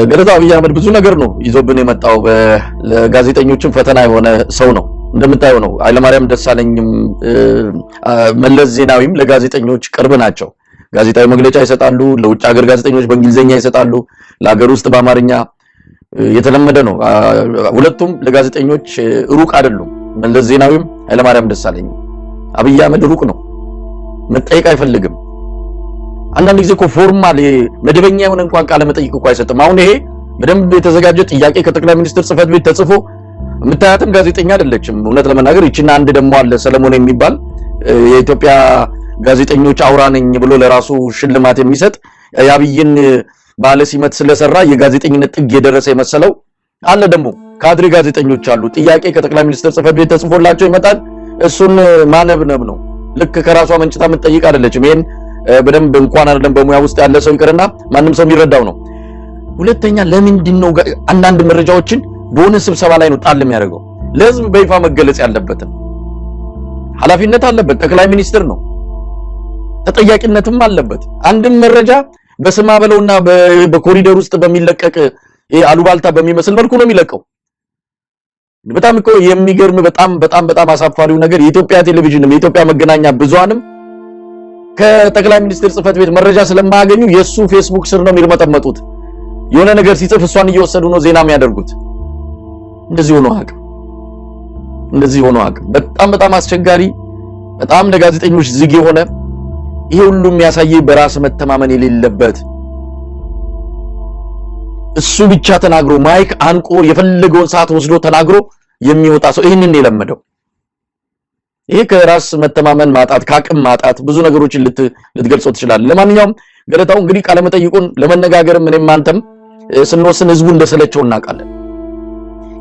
ገለታው አብይ አህመድ ብዙ ነገር ነው ይዞብን የመጣው ለጋዜጠኞችም ፈተና የሆነ ሰው ነው እንደምታየው ነው ኃይለማርያም ደሳለኝም መለስ ዜናዊም ለጋዜጠኞች ቅርብ ናቸው ጋዜጣዊ መግለጫ ይሰጣሉ ለውጭ ሀገር ጋዜጠኞች በእንግሊዘኛ ይሰጣሉ ለሀገር ውስጥ በአማርኛ የተለመደ ነው ሁለቱም ለጋዜጠኞች ሩቅ አይደሉም መለስ ዜናዊም ኃይለማርያም ደሳለኝ አብይ አህመድ ሩቅ ነው መጠየቅ አይፈልግም አንዳንድ ጊዜ እኮ ፎርማል መደበኛ የሆነ እንኳን ቃለ መጠይቅ እኮ አይሰጥም አሁን ይሄ በደንብ የተዘጋጀ ጥያቄ ከጠቅላይ ሚኒስትር ጽፈት ቤት ተጽፎ ምታያትም ጋዜጠኛ አይደለችም እውነት ለመናገር ይችና አንድ ደሞ አለ ሰለሞን የሚባል የኢትዮጵያ ጋዜጠኞች አውራ ነኝ ብሎ ለራሱ ሽልማት የሚሰጥ ያብይን ባለ ሲመት ስለሰራ የጋዜጠኝነት ጥግ የደረሰ የመሰለው አለ ደሞ ካድሬ ጋዜጠኞች አሉ ጥያቄ ከጠቅላይ ሚኒስትር ጽፈት ቤት ተጽፎላቸው ይመጣል እሱን ማነብነብ ነው ልክ ከራሷ መንጭታ መጠይቅ አይደለችም ይሄን በደንብ እንኳን አይደለም በሙያ ውስጥ ያለ ሰው ይቀርና ማንንም ሰው የሚረዳው ነው ሁለተኛ ለምንድን ነው አንዳንድ መረጃዎችን በሆነ ስብሰባ ላይ ነው ጣል የሚያደርገው ለህዝብ በይፋ መገለጽ ያለበት ኃላፊነት አለበት ጠቅላይ ሚኒስትር ነው ተጠያቂነትም አለበት አንድም መረጃ በስማ በለውና በኮሪደር ውስጥ በሚለቀቅ አሉባልታ በሚመስል መልኩ ነው የሚለቀው በጣም እኮ የሚገርም በጣም አሳፋሪው ነገር የኢትዮጵያ ቴሌቪዥንም የኢትዮጵያ መገናኛ ብዙሃንም ከጠቅላይ ሚኒስትር ጽፈት ቤት መረጃ ስለማያገኙ የሱ ፌስቡክ ስር ነው የሚርመጠመጡት የሆነ ነገር ሲጽፍ እሷን እየወሰዱ ነው ዜና የሚያደርጉት እንደዚህ ሆኖ አቅም በጣም አስቸጋሪ በጣም ለጋዜጠኞች ዝግ የሆነ ይሄ ሁሉ የሚያሳይ በራስ መተማመን የሌለበት እሱ ብቻ ተናግሮ ማይክ አንቆ የፈለገውን ሰዓት ወስዶ ተናግሮ የሚወጣ ሰው ይሄንን የለመደው ይሄ ከራስ መተማመን ማጣት ካቅም ማጣት ብዙ ነገሮችን ልትገልጸው ትችላለህ ለማንኛውም ገለታው እንግዲህ ቃለ መጠይቁን ለመነጋገር ምንም አንተም ስንወስን ህዝቡ እንደሰለቸው እናውቃለን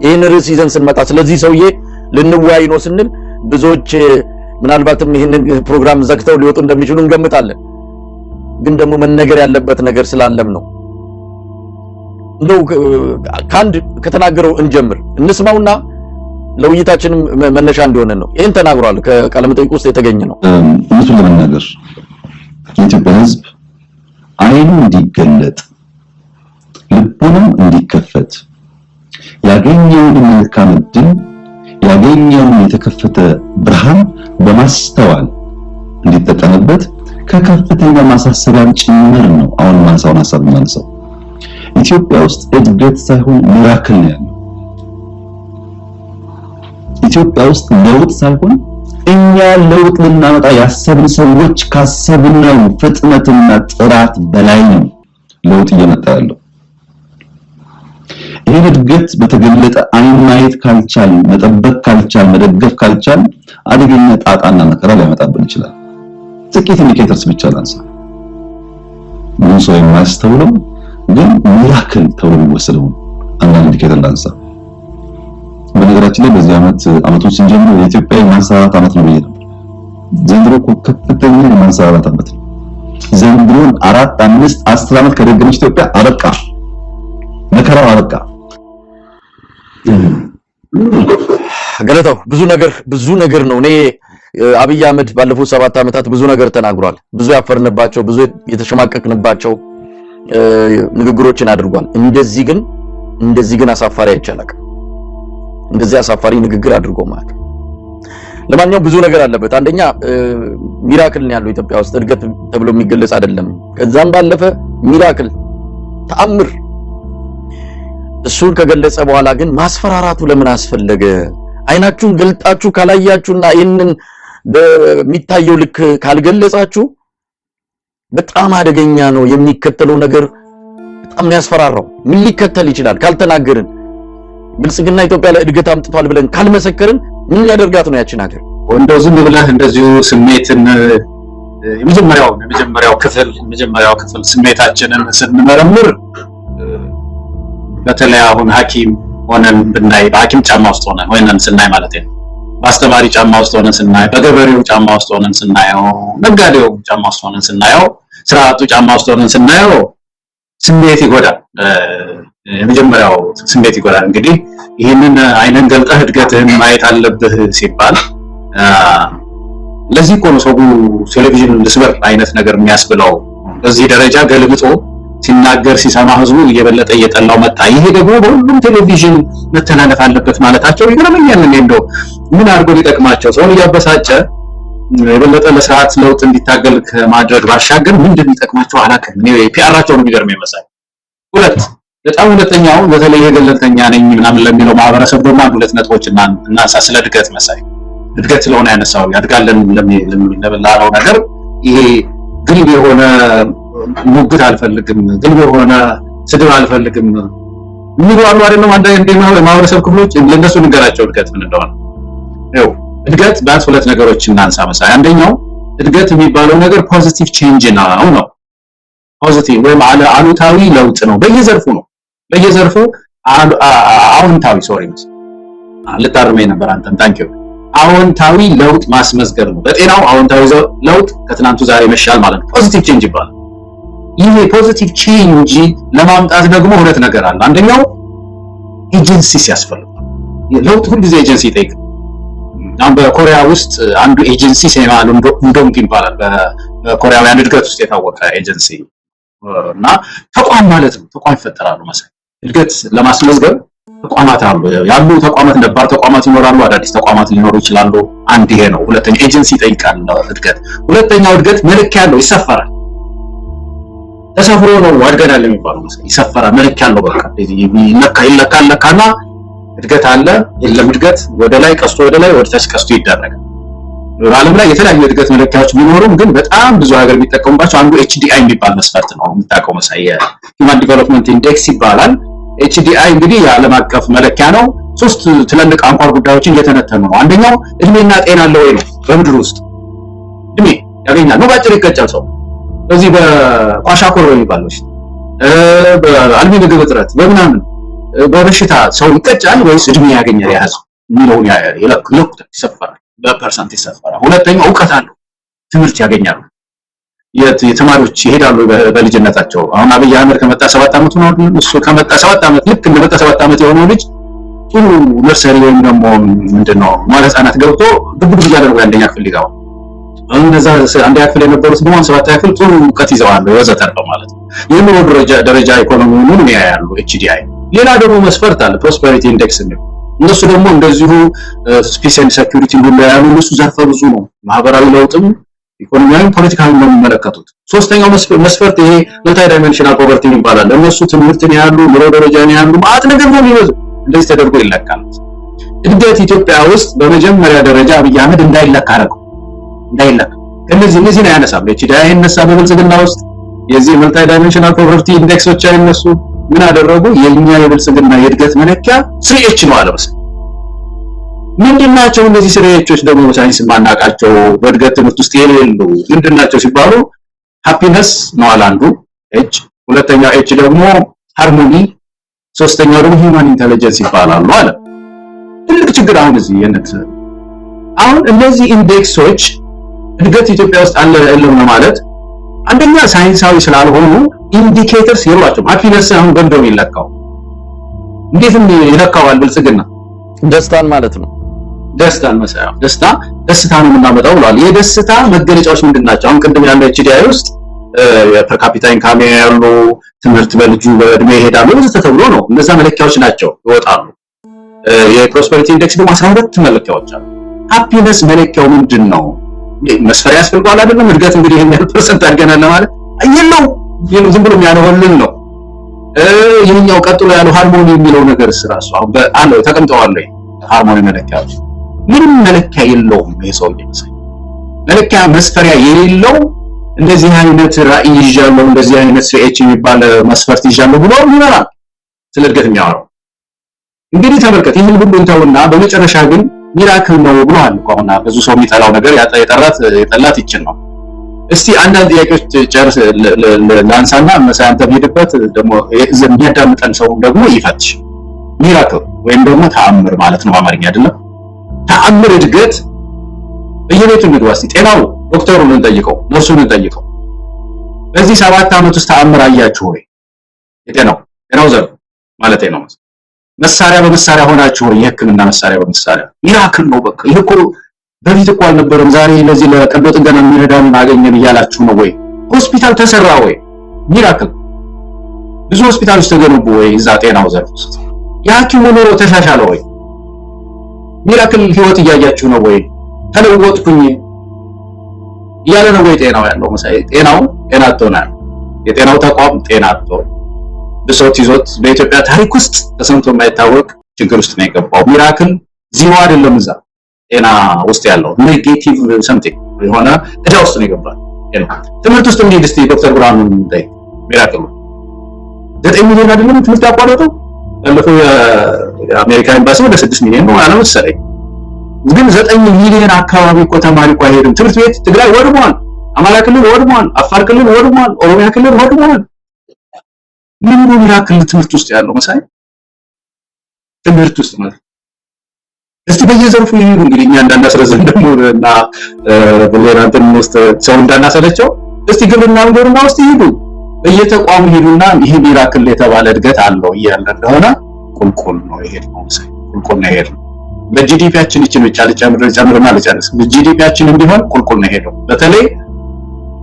ይሄን ርዕስ ይዘን ስንመጣ ስለዚህ ሰውዬ ልንወያይ ነው ስንል ብዙዎች ምናልባትም ይሄንን ፕሮግራም ዘግተው ሊወጡ እንደሚችሉ እንገምታለን ግን ደግሞ መነገር ያለበት ነገር ስላለም ነው እንደው ካንድ ከተናገረው እንጀምር እንስማውና ለውይይታችንም መነሻ እንዲሆነ ነው ይሄን ተናግሯል ከቃለ መጠይቁ ውስጥ የተገኘ ነው እሱን ለመናገር የኢትዮጵያ ህዝብ አይኑ እንዲገለጥ ልቡንም እንዲከፈት ያገኘውን መልካም ዕድል ያገኘውን የተከፈተ ብርሃን በማስተዋል እንዲጠቀምበት ከከፍተኛ ማሳሰቢያ ጭምር ነው አሁን ማንሳውን ሐሳብ ማንሳው ኢትዮጵያ ውስጥ እድገት ሳይሆን ሚራክል ነው ያለው ኢትዮጵያ ውስጥ ለውጥ ሳይሆን እኛ ለውጥ ልናመጣ ያሰብን ሰዎች ካሰብነው ፍጥነትና ጥራት በላይ ነው ለውጥ እየመጣ ያለው ይሄን እድገት በተገለጠ አይን ማየት ካልቻል መጠበቅ ካልቻል መደገፍ ካልቻል አደገኛ ጣጣና መከራ ሊያመጣብን ይችላል ጥቂት ኢንዲኬተርስ ብቻ ላንሳ ምን ሰው የማያስተውለው ግን ሚራክል ተብሎ የሚወሰደው አንዳንድ ኢንዲኬተር ላንሳ በነገራችን ላይ በዚህ አመቱን ስንጀምር የኢትዮጵያ የማንሰራራት አመት ነው ብዬ ዘንድሮ ከፍተኛ የማንሰራራት አመት ነው ዘንድሮን 4 5 10 አመት ከደገመች ኢትዮጵያ አበቃ መከራው አበቃ ገለታው ብዙ ነገር ነው እኔ አብይ አህመድ ባለፉት 7 አመታት ብዙ ነገር ተናግሯል ብዙ ያፈርንባቸው ብዙ የተሸማቀቅንባቸው ንግግሮችን አድርጓል እንደዚህ ግን አሳፋሪ አይቻላል እንደዚህ አሳፋሪ ንግግር አድርጎ ማለት ለማንኛውም ብዙ ነገር አለበት አንደኛ ሚራክል ነው ያለው ኢትዮጵያ ውስጥ እድገት ተብሎ የሚገለጽ አይደለም ከዛም ባለፈ ሚራክል ተአምር እሱን ከገለጸ በኋላ ግን ማስፈራራቱ ለምን አስፈለገ አይናችሁን ገልጣችሁ ካላያችሁና ይሄንን በሚታየው ልክ ካልገለጻችሁ በጣም አደገኛ ነው የሚከተለው ነገር በጣም ያስፈራራው ምን ሊከተል ይችላል ካልተናገርን ብልጽግና ኢትዮጵያ ላይ እድገት አምጥቷል ብለን ካልመሰከርን ምን ያደርጋት ነው ያቺን ሀገር እንደው ዝም ብለህ እንደዚሁ ስሜትን የመጀመሪያው ክፍል ስሜታችንን ስንመረምር በተለይ አሁን ሐኪም ሆነን ብናይ በሐኪም ጫማ ውስጥ ሆነን ስናይ ማለት ነው በአስተማሪ ጫማ ውስጥ ሆነን ስናይ በገበሬው ጫማ ውስጥ ሆነን ስናየው ነጋዴው ጫማ ውስጥ ሆነን ስናየው ስርዓቱ ጫማ ውስጥ ሆነን ስናየው ስሜት ይጎዳል የመጀመሪያው ስሜት ይጎዳል እንግዲህ ይሄንን አይነን ገልጠህ እድገትህን ማየት አለብህ ሲባል ለዚህ እኮ ነው ሰው ቴሌቪዥን ልስበር አይነት ነገር የሚያስብለው በዚህ ደረጃ ገልብጦ ሲናገር ሲሰማ ህዝቡ እየበለጠ እየጠላው መጣ። ይሄ ደግሞ በሁሉም ቴሌቪዥን መተላለፍ አለበት ማለታቸው ይገርመኛል። እኔ እንደው ምን አድርጎ ሊጠቅማቸው ሰውን እያበሳጨ የበለጠ ለስርዓት ለውጥ እንዲታገል ከማድረግ ባሻገር ምንድን ሊጠቅማቸው አላውቅም። እኔ ፒአራቸው ነው የሚገርመኝ መሳይ። ሁለተኛው በተለይ የገለልተኛ ነኝ ምናምን ለሚለው ማህበረሰብ ደግሞ አንድ ሁለት ነጥቦች እናንሳ። ስለ እድገት መሳይ እድገት ስለሆነ ያነሳው ያድጋለን ለሚለው ነገር ይሄ ግልብ የሆነ ሙግት አልፈልግም፣ ግልብ የሆነ ስድብ አልፈልግም የሚሉ አሉ አይደለም። አንዳንድ የማህበረሰብ ክፍሎች ለነሱ ንገራቸው እድገት ምን እንደሆነ። ይኸው እድገት ቢያንስ ሁለት ነገሮች እናንሳ መሳይ። አንደኛው እድገት የሚባለው ነገር ፖዚቲቭ ቼንጅ ነው። ፖዚቲቭ ወይም አሉታዊ ለውጥ ነው። በየዘርፉ አዎንታዊ ልታርመኝ ነበር አንተም ታንኪዩ። አዎንታዊ ለውጥ ማስመዝገብ ነው። በጤናው አዎንታዊ ለውጥ ከትናንቱ ዛሬ መሻል ማለት ነው። ፖዚቲቭ ቼንጅ ይባላል። ይሄ ፖዚቲቭ ቼንጅ ለማምጣት ደግሞ ሁለት ነገር አለ። አንደኛው ኤጀንሲስ ያስፈልጋል። ለውጥ ሁልጊዜ ኤጀንሲ ይጠይቃል። አሁን በኮሪያ ውስጥ አንዱ ኤጀንሲ ሴማል እንዶንግ ይባላል። በኮሪያውያን እድገት ውስጥ የታወቀ ኤጀንሲ እና ተቋም ማለት ነው። ተቋም ይፈጠራሉ መሰለኝ እድገት ለማስመዝገብ ተቋማት አሉ። ያሉ ተቋማት ነባር ተቋማት ይኖራሉ፣ አዳዲስ ተቋማት ሊኖሩ ይችላሉ። አንድ ይሄ ነው። ሁለተኛ ኤጀንሲ ይጠይቃል እድገት። ሁለተኛው እድገት መለኪያ ያለው ይሰፈራል። ተሰፍሮ ነው አድገናል የሚባለው መሰለኝ። ይሰፈራል፣ መለኪያ ያለው በቃ ይለካና እድገት አለ የለም እድገት ወደ ላይ ቀስቶ ወደ ላይ ወደ ታች ቀስቶ ይደረጋል። በዓለም ላይ የተለያዩ እድገት መለኪያዎች ቢኖሩም ግን በጣም ብዙ ሀገር የሚጠቀሙባቸው አንዱ HDI የሚባል መስፈርት ነው። የምታውቀው መሳይ Human Development Index ይባላል። HDI እንግዲህ የዓለም አቀፍ መለኪያ ነው። ሶስት ትልልቅ አንኳር ጉዳዮችን እየተነተኑ ነው። አንደኛው እድሜና ጤና አለ ወይ ነው። በምድር ውስጥ እድሜ ያገኛል ነው ባጭር ይቀጫል ሰው በዚህ በቋሻኮር የሚባለው በአልሚ ምግብ እጥረት በምናምን በበሽታ ሰው ይቀጫል ወይስ እድሜ ያገኛል ያህል የሚለውን ይለኩታል፣ ይሰፈራል፣ በፐርሰንት ይሰፈራል። ሁለተኛው እውቀት አለው፣ ትምህርት ያገኛሉ። የተማሪዎች ይሄዳሉ በልጅነታቸው። አሁን አብይ አህመድ ከመጣ 7 ዓመቱ ነው አይደል? እሱ ከመጣ 7 ዓመት ልክ እንደመጣ 7 ዓመት የሆነው ልጅ ጥሩ ነርሰሪ ወይም ደግሞ ምንድነው ማለት ህፃናት ገብቶ ድብድብ እያደረጉ አንደኛ ክፍል ሊገባ እነዛ አንደኛ ክፍል የነበሩት ደግሞ 7ኛ ክፍል ጥሩ እውቀት ይዘዋል ወዘተርፈ ማለት ነው። የኑሮ ደረጃ ኢኮኖሚውን ያያሉ HDI። ሌላ ደግሞ መስፈርት አለ ፕሮስፐሪቲ ኢንዴክስ ነው። እነሱ ደግሞ እንደዚሁ ስፔስ ኤንድ ሴኩሪቲ ሁሉ ያሉ እነሱ ዘርፈ ብዙ ነው። ማህበራዊ ለውጥም ኢኮኖሚያዊ ፖለቲካዊ ነው የሚመለከቱት። ሶስተኛው መስፈርት ይሄ መልታይ ዳይሜንሽናል ፖቨርቲ ይባላል። እነሱ ትምህርትን ያሉ ኑሮ ደረጃን ያሉ ማአት ነገር ነው የሚወዝ እንደዚህ ተደርጎ ይለካል። እድገት ኢትዮጵያ ውስጥ በመጀመሪያ ደረጃ አብይ አህመድ እንዳይለካ እነዚህ ነው ያነሳል። HDI ይነሳ በብልጽግና ውስጥ የዚህ መልታይ ዳይሜንሽናል ፖቨርቲ ኢንዴክሶች አይነሱ። ምን አደረጉ? የኛ የብልጽግና የእድገት መለኪያ 3H ነው አለ መሰለኝ። ምንድናቸው እነዚህ 3Hዎች ደግሞ ሳይንስ ማናቃቸው በእድገት ትምህርት ውስጥ የሌሉ ምንድናቸው ሲባሉ ሃፒነስ ነው አለ አንዱ H፣ ሁለተኛው H ደግሞ ሃርሞኒ፣ ሶስተኛው ደግሞ ሂውማን ኢንተለጀንስ ይባላሉ አለ። ትልቅ ችግር አሁን እዚህ አሁን እነዚህ ኢንዴክሶች እድገት ኢትዮጵያ ውስጥ አለ የለም ማለት አንደኛ ሳይንሳዊ ስላልሆኑ ኢንዲኬተርስ የሏቸው። ሃፒነስ አሁን በእንደው ይለካው እንዴትም ይለካዋል ብልጽግና ደስታን ማለት ነው። ደስታን መሰለኝ ደስታ ነው የምናመጣው ብሏል። የደስታ መገለጫዎች ምንድናቸው? አሁን ቅድም ያለው HDI ውስጥ የፐር ካፒታ ኢንካም ያሉ ትምህርት በልጁ በእድሜ ይሄዳሉ ወዘተ ተብሎ ነው። እነዛ መለኪያዎች ናቸው ይወጣሉ። የፕሮስፐሪቲ ኢንዴክስ ደግሞ 12 መለኪያዎች አሉ። ሃፒነስ መለኪያው ምንድነው? መስፈሪያ ያስፈልጋል አይደለም? እድገት እንግዲህ ይሄን ያህል ፐርሰንት አድርገናል ማለት አይደለም። ዝም ብሎ የሚያነወልን ነው። ይሄኛው ቀጥሎ ያለው ሃርሞኒ የሚለው ነገር ራሱ አሁን በአለው ተቀምጠዋል። ሃርሞኒ መለኪያዎች ምንም መለኪያ የለውም። የሰው መለኪያ መስፈሪያ የሌለው እንደዚህ አይነት ራዕይ ይዣለሁ እንደዚህ አይነት CH የሚባል መስፈርት ይዣለሁ ብሎ ይመራል ስለ እድገት የሚያወራው። እንግዲህ ተመልከት ይህን ሁሉ እንተውና በመጨረሻ ግን ሚራክል ነው ብሏል። ቆና ብዙ ሰው የሚጠላው ነገር የጠላት ይችል ነው። እስቲ አንዳንድ ጥያቄዎች ጨርስ ላንሳና መሳይ ተብይድበት ደግሞ የሚያዳምጠን ሰው ደግሞ ይፈትሽ። ሚራክል ወይም ደግሞ ተአምር ማለት ነው በአማርኛ አይደለም። ተአምር እድገት በየቤቱ እንግባ። እስቲ ጤናው ዶክተሩን እንጠይቀው፣ ነርሱን እንጠይቀው። በዚህ 7 ዓመት ውስጥ ተአምር አያችሁ ወይ? ጤናው ዘር ማለት ነው። መሳሪያ በመሳሪያ ሆናችሁ ወይ? የህክምና መሳሪያ በመሳሪያ ሚራክል ነው በቃ። ይሄ እኮ በፊት እኮ አልነበረም፣ ዛሬ ለዚህ ለቀዶ ጥገና የሚረዳን አገኘን እያላችሁ ነው ወይ? ሆስፒታል ተሰራ ወይ? ሚራክል ብዙ ሆስፒታሎች ተገነቡ ወይ እዛ ጤናው ዘርፍ ውስጥ? የሐኪሙ ኑሮ ተሻሻለ ወይ? ሚራክል ህይወት እያያችሁ ነው ወይ? ተለወጥኩኝ እያለ ነው ወይ ጤናው ያለው? መሳይ ጤናው ጤና አጥቶናል። የጤናው ተቋም ጤና አጥቶ ብሶት ይዞት በኢትዮጵያ ታሪክ ውስጥ ተሰምቶ የማይታወቅ ችግር ውስጥ ነው የገባው። ሚራክል ዚሮ አይደለም እዛ ጤና ውስጥ ያለው ኔጌቲቭ ሰምቲንግ የሆነ እዳ ውስጥ ነው የገባው። ትምህርት ውስጥ እንዴት እስቲ ዶክተር ብርሃኑ እንታይ ሚራክል 9 ሚሊዮን አይደለም ትምህርት ያቋረጠው ያለፈው የአሜሪካ ኤምባሲ ወደ 6 ሚሊዮን ነው አለ መሰለኝ። ግን 9 ሚሊዮን አካባቢ እኮ ተማሪ እኮ አይሄድም ትምህርት ቤት። ትግራይ ወድሟል፣ አማራ ክልል ወድሟል፣ አፋር ክልል ወድሟል፣ ኦሮሚያ ክልል ወድሟል። ምን ነው ሚራክል ትምህርት ውስጥ ያለው መሳይ? ትምህርት ውስጥ ማለት እስቲ በየዘርፉ ይሄዱ እንግዲህ እኛ እንዳናስረዘም ደግሞ እና በሌላንተን ውስጥ ሰው እንዳናሰለቸው እስቲ ግብርና ውስጥ ይሄዱ በየተቋሙ ሄዱና ይሄ ሚራክል የተባለ እድገት አለው እያለ እንደሆነ ቁልቁል ነው ይሄድነው መሳይ ቁልቁል ነው ይሄድነው። በጂዲፒያችን እቺ ብቻ ልጨምርና ልጨርስ። በጂዲፒያችን እንዲሆን ቁልቁል ነው ሄደው። በተለይ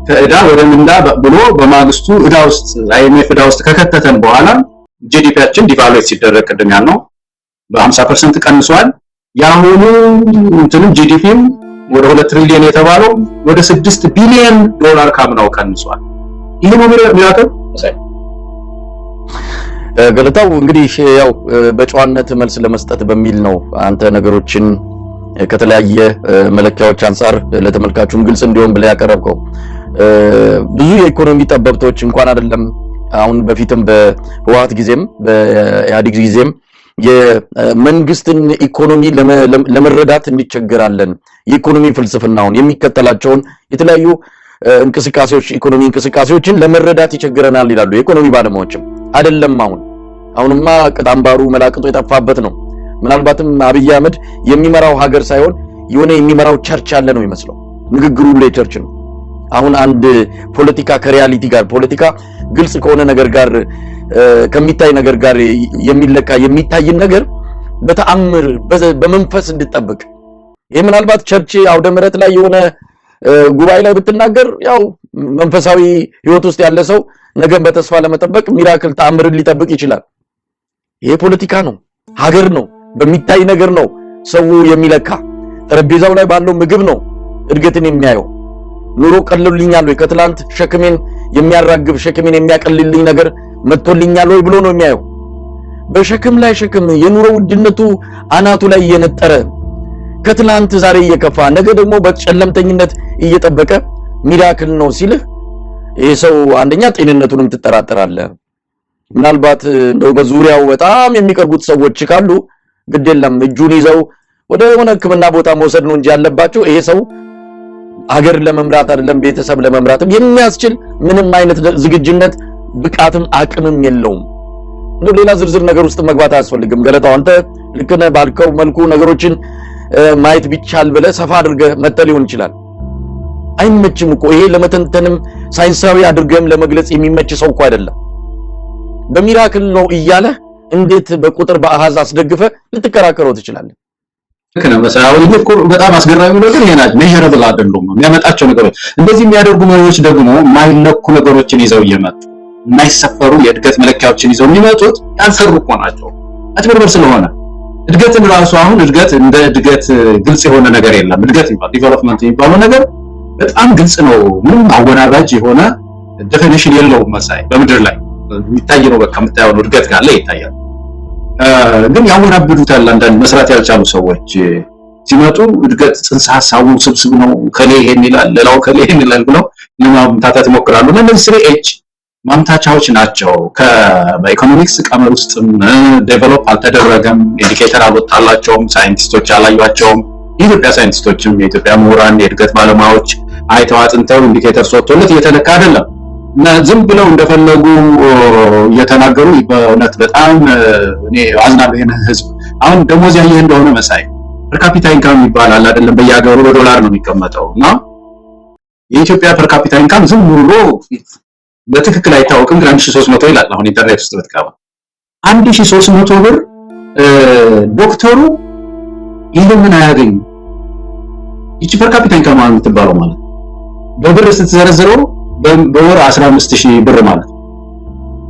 ከዕዳ ወደ ምንዳ ብሎ በማግስቱ ዕዳ ውስጥ አይኤምኤፍ ዕዳ ውስጥ ከከተተን በኋላ ጂዲፒያችን ዲቫሉዌት ሲደረግ ቅድም ያልነው በ50% ቀንሷል። ያሁኑ እንትንም ጂዲፒም ወደ 2 ትሪሊዮን የተባለው ወደ 6 ቢሊዮን ዶላር ካምናው ቀንሷል። ይሄ ነው ሚራክል መሳይ። ገለታው እንግዲህ ያው በጨዋነት መልስ ለመስጠት በሚል ነው አንተ ነገሮችን ከተለያየ መለኪያዎች አንፃር ለተመልካቹም ግልጽ እንዲሆን ብለ ያቀረብከው። ብዙ የኢኮኖሚ ጠበብቶች እንኳን አይደለም አሁን በፊትም በህወሓት ጊዜም በኢህአዴግ ጊዜም የመንግስትን ኢኮኖሚ ለመረዳት እንቸገራለን፣ የኢኮኖሚ ፍልስፍናውን የሚከተላቸውን የተለያዩ እንቅስቃሴዎች ኢኮኖሚ እንቅስቃሴዎችን ለመረዳት ይቸገረናል ይላሉ የኢኮኖሚ ባለሙያዎችም። አይደለም አሁንማ ቅጣምባሩ መላቅጦ የጠፋበት ነው። ምናልባትም አብይ አህመድ የሚመራው ሀገር ሳይሆን የሆነ የሚመራው ቸርች ያለ ነው ይመስለው። ንግግሩ ሁሉ የቸርች ነው። አሁን አንድ ፖለቲካ ከሪያሊቲ ጋር ፖለቲካ ግልጽ ከሆነ ነገር ጋር ከሚታይ ነገር ጋር የሚለካ የሚታይን ነገር በተአምር በመንፈስ እንድጠብቅ ይሄ ምናልባት ቸርች አውደ ምሕረት ላይ የሆነ ጉባኤ ላይ ብትናገር ያው መንፈሳዊ ህይወት ውስጥ ያለ ሰው ነገን በተስፋ ለመጠበቅ ሚራክል ተአምርን ሊጠብቅ ይችላል። ይሄ ፖለቲካ ነው፣ ሀገር ነው፣ በሚታይ ነገር ነው ሰው የሚለካ። ጠረጴዛው ላይ ባለው ምግብ ነው እድገትን የሚያየው። ኑሮ ቀልልኛል ወይ ከትላንት ሸክሜን የሚያራግብ ሸክሜን የሚያቀልልኝ ነገር መጥቶልኛል ወይ ብሎ ነው የሚያየው። በሸክም ላይ ሸክም የኑሮ ውድነቱ አናቱ ላይ እየነጠረ ከትላንት ዛሬ እየከፋ ነገ ደግሞ በጨለምተኝነት እየጠበቀ ሚራክል ነው ሲልህ ይሄ ሰው አንደኛ ጤንነቱንም ትጠራጠራለህ። ምናልባት እንደው በዙሪያው በጣም የሚቀርቡት ሰዎች ካሉ ግዴለም እጁን ይዘው ወደ ሆነ ሕክምና ቦታ መውሰድ ነው እንጂ ያለባቸው ይሄ ሰው ሀገር ለመምራት አይደለም ቤተሰብ ለመምራትም የሚያስችል ምንም አይነት ዝግጁነት ብቃትም አቅምም የለውም። እንደው ሌላ ዝርዝር ነገር ውስጥ መግባት አያስፈልግም። ገለታው አንተ ልክ ነህ ባልከው መልኩ ነገሮችን ማየት ቢቻል ብለህ ሰፋ አድርገህ መጥተህ ሊሆን ይችላል። አይመችም እኮ ይሄ ለመተንተንም ሳይንሳዊ አድርገህም ለመግለጽ የሚመች ሰው እኮ አይደለም። በሚራክል ነው እያለ እንዴት በቁጥር በአሃዝ አስደግፈ ልትከራከረው ትችላለህ? ልክ ነው መሰላው። ይሄ እኮ በጣም አስገራሚ ነገር ይሄ ናቸው። ሜዠረብል አይደሉም የሚያመጣቸው ነገሮች። እንደዚህ የሚያደርጉ መሪዎች ደግሞ የማይለኩ ነገሮችን ይዘው እየመጡ የማይሰፈሩ የእድገት መለኪያዎችን ይዘው የሚመጡት ያልሰሩ እኮ ናቸው። አጭበርበር ስለሆነ እድገትን ራሱ አሁን እድገት እንደ እድገት ግልጽ የሆነ ነገር የለም። እድገት ይባል ዲቨሎፕመንት የሚባለው ነገር በጣም ግልጽ ነው። ምንም አወናባጅ የሆነ ዴፊኒሽን የለውም መሳይ በምድር ላይ የሚታይ ነው። በቃ የምታየው ነው እድገት ካለ ይታያል። ግን ያወናብዱታል። አንዳንድ መስራት ያልቻሉ ሰዎች ሲመጡ እድገት ጽንሰ ሐሳቡ ስብስብ ነው፣ ከሌ ይሄን ይላል፣ ሌላው ከሌ ይሄን ይላል ብለው ለማምታታት ይሞክራሉ። እነዚህ 3H ማምታቻዎች ናቸው። በኢኮኖሚክስ ቀመር ውስጥ ዴቨሎፕ አልተደረገም፣ ኢንዲኬተር አልወጣላቸውም፣ ሳይንቲስቶች አላዩአቸውም። የኢትዮጵያ ሳይንቲስቶችም የኢትዮጵያ ምሁራን የእድገት ባለሙያዎች አይተው አጥንተው ኢንዲኬተር ሰጥቶለት እየተለካ አይደለም እና ዝም ብለው እንደፈለጉ እየተናገሩ በእውነት በጣም እኔ አዝናለሁ። ይሄን ህዝብ አሁን ደሞዝ ያየህ እንደሆነ መሳይ ፐር ካፒታ ኢንካም ይባላል አይደለም፣ በየሀገሩ በዶላር ነው የሚቀመጠው እና የኢትዮጵያ ፐር ካፒታ ኢንካም ዝም ብሎ በትክክል አይታወቅም። 1300 ይላል አሁን ኢንተርኔት ውስጥ ብትገባ 1300 ብር ዶክተሩ ይሄንን አያገኝ። ይቺ ፐር ካፒታ ኢንካም የምትባለው ማለት በብር ስትዘረዝረው በወር 15000 ብር ማለት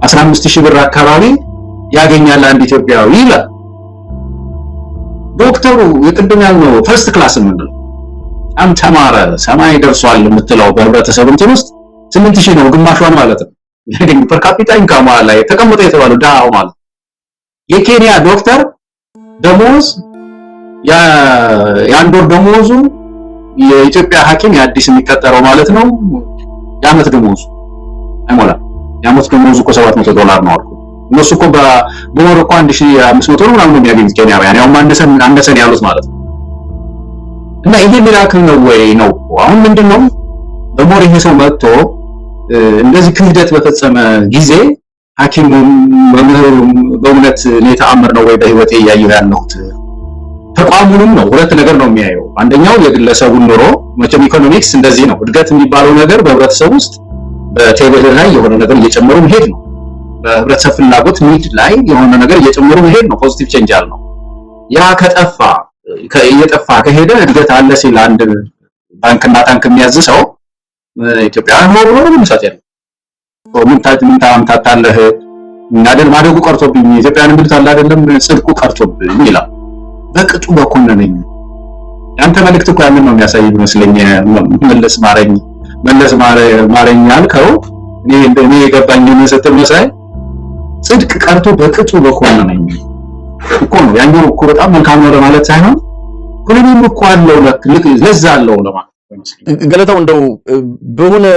15000 ብር አካባቢ ያገኛል አንድ ኢትዮጵያዊ ይላል። ዶክተሩ የቅድም ያልነው ፈርስት ክላስ ምንድነው አም ተማረ ሰማይ ደርሷል የምትለው በህብረተሰብ እንትን ውስጥ 8000 ነው፣ ግማሿን ማለት ነው። ያገኝ ፐር ካፒታ ኢንካም ላይ ተቀምጦ የተባለው ዳው ማለት የኬንያ ዶክተር ደሞዝ የአንድ ወር ደሞዙ የኢትዮጵያ ሐኪም የአዲስ የሚቀጠረው ማለት ነው የዓመት ደሞዙ አይሞላም። የዓመት ደሞዙ እኮ $700 ነው አልኩ። እነሱ እኮ በወር እኮ 1500 ነው ምናምን የሚያገኙት ኬንያውያን፣ ያው አንደሰን ያሉት ማለት ነው። እና ይሄ ሚራክል ነው ወይ ነው? አሁን ምንድነው በሞር ይሄ ሰው መጥቶ እንደዚህ ክህደት በፈጸመ ጊዜ ሐኪሙም መምህሩም በእውነት ተአምር ነው ወይ በህይወቴ እያየሁ ያለሁት? ተቋሙንም ነው ሁለት ነገር ነው የሚያየው። አንደኛው የግለሰቡን ኑሮ፣ መቼም ኢኮኖሚክስ እንደዚህ ነው። እድገት የሚባለው ነገር በህብረተሰብ ውስጥ በቴብል ላይ የሆነ ነገር እየጨመሩ መሄድ ነው። በህብረተሰብ ፍላጎት ኒድ ላይ የሆነ ነገር እየጨመሩ መሄድ ነው። ፖዚቲቭ ቼንጅ አለ ነው። ያ እየጠፋ ከሄደ እድገት አለ ሲል አንድ ባንክና ታንክ የሚያዝ ሰው ኢትዮጵያውያን ነው ብሎ ነው መስራት ያለው። ምን ታምታታለህ አይደል? ማደጉ ቀርቶብኝ ኢትዮጵያውያን ምድር አለ አይደለም ጽድቁ ቀርቶብኝ ይላል። በቅጡ በኮነነኝ ያንተ መልእክት እኮ ያንን ነው የሚያሳይ ይመስለኝ። መለስ ማረኝ ያልከው እኔ የገባኝን ስትል መሳይ ጽድቅ ቀርቶ በቅጡ በኮነነኝ እኮ ነው። ያኛው እኮ በጣም መልካም ነው ለማለት ሳይሆን ሁሉም እኮ አለው ለዛ አለው ለማለት ገለታው እንደው በሆነ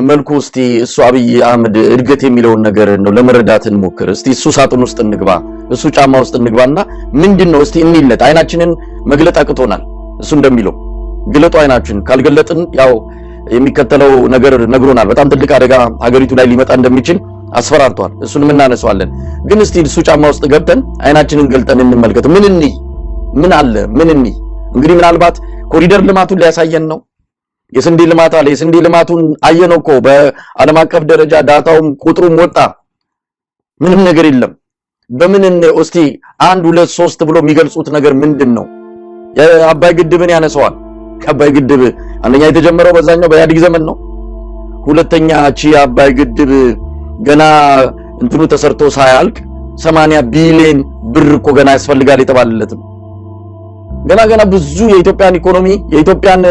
መልኩ እስቲ እሱ አብይ አህመድ እድገት የሚለውን ነገር ነው ለመረዳት እንሞክር። እስቲ እሱ ሳጥን ውስጥ እንግባ፣ እሱ ጫማ ውስጥ እንግባና ምንድነው እስቲ እንይለት። አይናችንን መግለጥ አቅቶናል። እሱ እንደሚለው ግለጡ አይናችን፣ ካልገለጥን ያው የሚከተለው ነገር ነግሮናል። በጣም ትልቅ አደጋ ሀገሪቱ ላይ ሊመጣ እንደሚችል አስፈራርቷል። እሱንም እናነሳዋለን። ግን እስቲ እሱ ጫማ ውስጥ ገብተን አይናችንን ገልጠን እንመልከት። ምን አለ? እንግዲህ ምናልባት ኮሪደር ልማቱን ሊያሳየን ነው። የስንዴ ልማት አለ። የስንዴ ልማቱን አየነው እኮ በዓለም አቀፍ ደረጃ ዳታውም ቁጥሩም ወጣ። ምንም ነገር የለም። በምን እስቲ 1 2 3 ብሎ የሚገልጹት ነገር ምንድነው? የአባይ ግድብን ያነሳዋል። አባይ ግድብ አንደኛ የተጀመረው በዛኛው በኢህአዴግ ዘመን ነው። ሁለተኛ አባይ ግድብ ገና እንትኑ ተሰርቶ ሳያልቅ 80 ቢሊዮን ብር እኮ ገና ያስፈልጋል የተባለለትም ገና ብዙ የኢትዮጵያን ኢኮኖሚ የኢትዮጵያን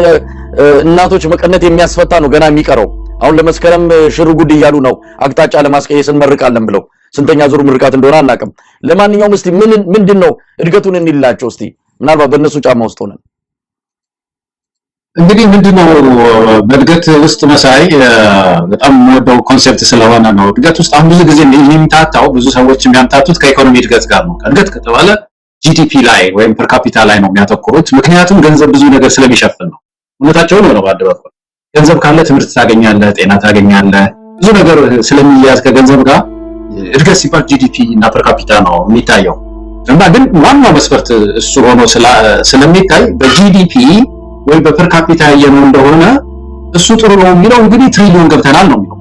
እናቶች መቀነት የሚያስፈታ ነው ገና የሚቀረው። አሁን ለመስከረም ሽርጉድ እያሉ ነው አቅጣጫ ለማስቀየስ እንመርቃለን ብለው። ስንተኛ ዙር ምርቃት እንደሆነ አናውቅም። ለማንኛውም እስቲ ምንድነው እድገቱን እንይላቸው እስቲ ምናልባት በእነሱ ጫማ ውስጥ ሆነን እንግዲህ ምንድነው በእድገት ውስጥ መሳይ በጣም የምወደው ኮንሴፕት ስለሆነ ነው። እድገት ውስጥ አሁን ብዙ ጊዜ የሚምታታው ብዙ ሰዎች የሚያምታቱት ከኢኮኖሚ እድገት ጋር ነው። እድገት ከተባለ ጂዲፒ ላይ ወይም ፐር ካፒታ ላይ ነው የሚያተኩሩት። ምክንያቱም ገንዘብ ብዙ ነገር ስለሚሸፍን ነው። እውነታቸው ነው በአደባባይ ገንዘብ ካለ ትምህርት ታገኛለህ፣ ጤና ታገኛለህ፣ ብዙ ነገር ስለሚያዝ ከገንዘብ ጋር እድገት ሲባል ጂዲፒ እና ፐር ካፒታ ነው የሚታየው። እና ግን ዋናው መስፈርት እሱ ሆኖ ስለሚታይ በጂዲፒ ወይ በፐር ካፒታ ያየነው እንደሆነ እሱ ጥሩ ነው የሚለው እንግዲህ ትሪሊዮን ገብተናል ነው የሚለው።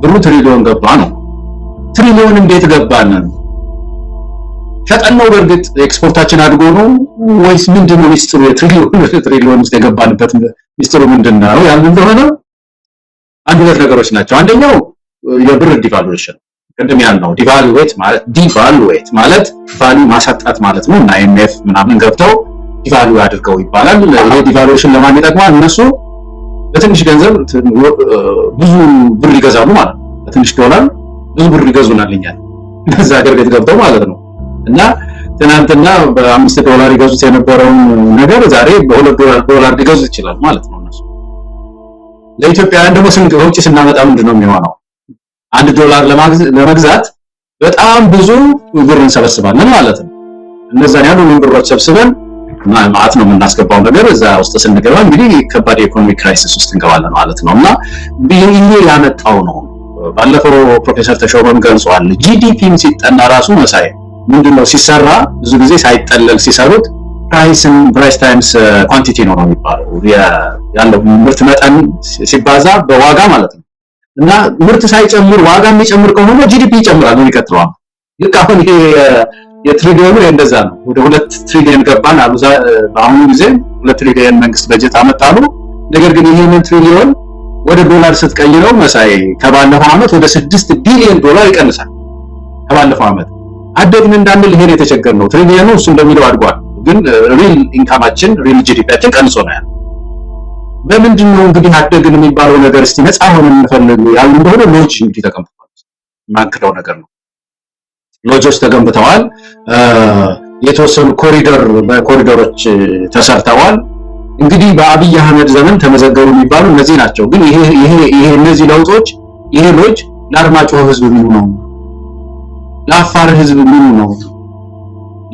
ብሩ ትሪሊዮን ገባ ነው። ትሪሊዮን እንዴት ገባን? ሸጠን ነው? በእርግጥ ኤክስፖርታችን አድጎ ነው ወይስ ምንድነው ሚስጥሩ? የትሪሊዮን ውስጥ የገባንበት ሚስጥሩ ምንድነው? ያን እንደሆነ አንድ ሁለት ነገሮች ናቸው። አንደኛው የብር ዲቫሉዌሽን ቅድም ያልነው ዲቫሉዌት ማለት ቫልዩ ማሳጣት ማለት ነው። እና አይኤምኤፍ ምናምን ገብተው ዲቫሉ አድርገው ይባላል። ይሄ ዲቫሉዌሽን ለማን ይጠቅማል? እነሱ በትንሽ ገንዘብ ብዙ ብር ይገዛሉ ማለት ነው። በትንሽ ዶላር ብዙ ብር ይገዙናል እኛ ለዛ ሀገር ቤት ገብተው ማለት ነው። እና ትናንትና $5 ይገዙት የነበረውን ነገር ዛሬ $2 ሊገዙት ይችላል ማለት ነው። እነሱ ለኢትዮጵያውያን ደግሞ ከውጭ ስናመጣ ምንድነው የሚሆነው? $1 ለመግዛት በጣም ብዙ ብር እንሰበስባለን ማለት ነው። እነዛን ያሉ ብሮች ሰብስበን ማለት ነው የምናስገባው ነገር እዛ ውስጥ ስንገባ እንግዲህ ከባድ የኢኮኖሚ ክራይሲስ ውስጥ እንገባለን ማለት ነው። እና ይሄ ያመጣው ነው። ባለፈው ፕሮፌሰር ተሾመም ገልጿል። ጂዲፒም ሲጠና ራሱ መሳይ ምንድነው ሲሰራ ብዙ ጊዜ ሳይጠለል ሲሰሩት ፕራይስ ታይምስ ኳንቲቲ ነው የሚባለው። ያለው ምርት መጠን ሲባዛ በዋጋ ማለት ነው። እና ምርት ሳይጨምር ዋጋ የሚጨምር ከሆነ ጂዲፒ ይጨምራል ነው የሚቀጥለው። ልክ አሁን ይሄ የትሪሊዮኑ እንደዛ ነው። ወደ 2 ትሪሊዮን ገባን አሉ። በአሁኑ ጊዜ 2 ትሪሊዮን መንግስት በጀት አመጣሉ። ነገር ግን ይሄንን ትሪሊዮን ወደ ዶላር ስትቀይረው መሳይ ከባለፈው ዓመት ወደ 6 ቢሊዮን ዶላር ይቀንሳል። ከባለፈው ዓመት አደግን እንዳንል ይሄን የተቸገርነው ትሪሊየኑ እሱ እንደሚለው አድጓል፣ ግን ሪል ኢንካማችን ሪል ጂዲፒያችን ቀንሶ ነው ያለው። በምንድነው እንግዲህ አደግን የሚባለው ነገር? እስቲ ነፃ ሆነን እንፈልግ ያሉ እንደሆነ ሎጅ እንግዲህ ተቀምጧል። ማንከዳው ነገር ነው። ሎጆች ተገንብተዋል። የተወሰኑ በኮሪደሮች ተሰርተዋል። እንግዲህ በአብይ አህመድ ዘመን ተመዘገቡ የሚባሉ እነዚህ ናቸው። ግን ይሄ እነዚህ ለውጦች ይሄ ሎጅ ለአርማጭሆ ህዝብ ምኑ ነው? ለአፋር ህዝብ ምኑ ነው?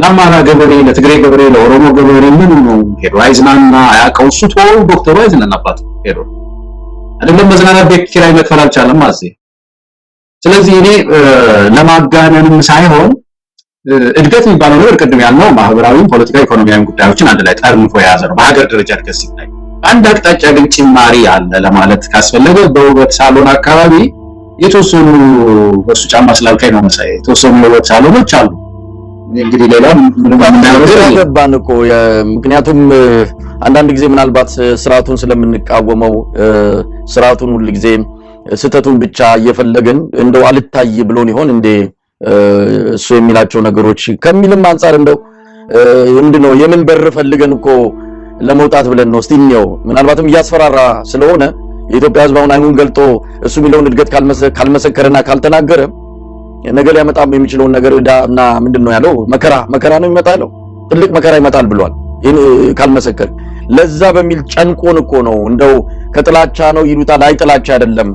ለአማራ ገበሬ፣ ለትግሬ ገበሬ፣ ለኦሮሞ ገበሬ ምኑ ነው? ሄዶ አይዝናና አያውቀው። እሱ ተወው፣ ዶክተሩ አይዝናናባት ሄዶ አይደለም መዝናናት ቤት ኪራይ መክፈል አልቻለም ማለት። ስለዚህ እኔ ለማጋነንም ሳይሆን እድገት የሚባለው ነገር ቅድም ያልነው ማህበራዊ፣ ፖለቲካዊ፣ ኢኮኖሚያዊ ጉዳዮችን አንድ ላይ ጠርንፎ የያዘ ነው። በሀገር ደረጃ እድገት ሲታይ አንድ አቅጣጫ ግን ጭማሪ አለ ለማለት ካስፈለገ በውበት ሳሎን አካባቢ የተወሰኑ በሱ ጫማ ስላልከኝ ነው መሳይ የተወሰኑ የውበት ሳሎኖች አሉ። እንግዲህ ሌላ ምንም ገባን እኮ ምክንያቱም አንዳንድ ጊዜ ምናልባት ስርዓቱን ስለምንቃወመው ስርዓቱን ሁሉ ጊዜ ስተቱን ብቻ እየፈለግን እንደው አልታይ ብሎን ይሆን እንዴ እሱ የሚላቸው ነገሮች ከሚልም አንፃር እንደው ምንድነው የምን በር ፈልገን እኮ ለመውጣት ብለን ነው። እስቲ እንየው። ምናልባትም እያስፈራራ ስለሆነ የኢትዮጵያ ሕዝብ አሁን አይኑን ገልጦ እሱ የሚለውን እድገት ካልመሰከረና ካልተናገረ ነገ ሊያመጣም የሚችለውን ነገር ዕዳና ምንድነው ያለው መከራ ነው የሚመጣለው። ትልቅ መከራ ይመጣል ብሏል። ይሄን ካልመሰከር ለዛ በሚል ጨንቆን እኮ ነው። እንደው ከጥላቻ ነው ይሉታል። አይ ጥላቻ አይደለም